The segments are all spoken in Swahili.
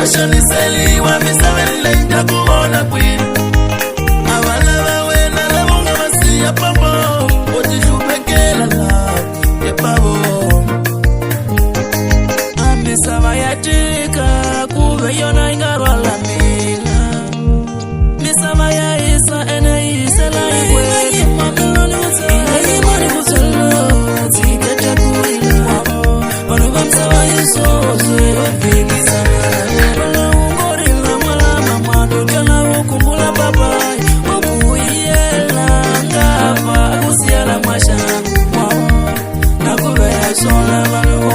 Niseli wa misavele nitakuona kwini Avala wawena labonga masia papa Otishupekela la Yepavo Amisava yatika Kuve yona ingarwa la mila Misava ya isa ene isa la ikwe Inayimani kutelo Tiketa kuila Wanuva msava yuso Zero vigi sana Sola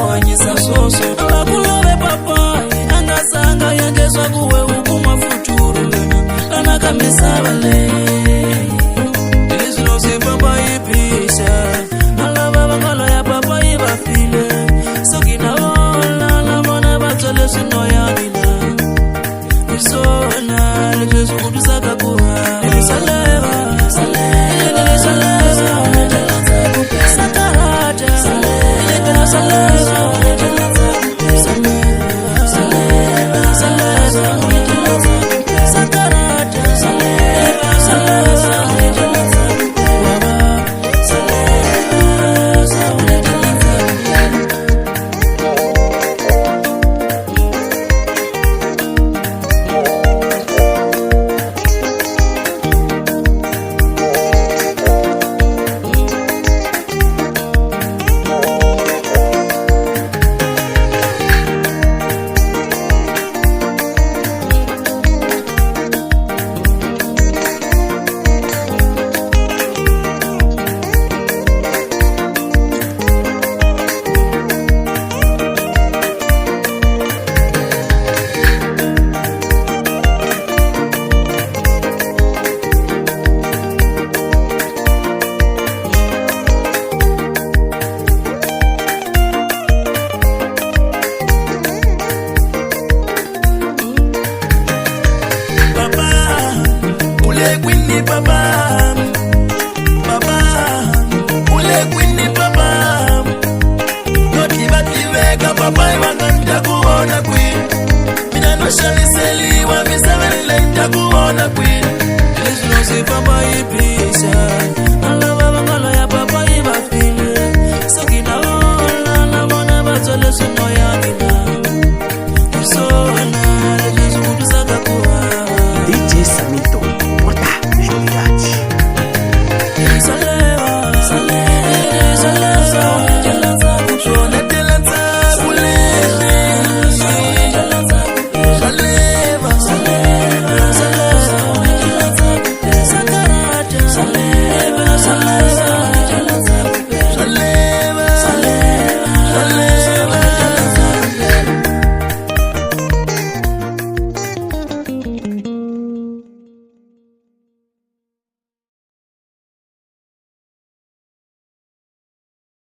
wanyisa soso Alakulove papa Angasanga yangeswa kuwe ukuma futuru Lana kamisa wale Ilizino si papa ipisha Alava wakala ya papa ibafile Sokina ola Lamona batole sino ya nila Nisona Lejesu kutusaka kuha Nilisaleva Nilisaleva Niseli wa misavele nitakuona kwini Ilizino si papa ipi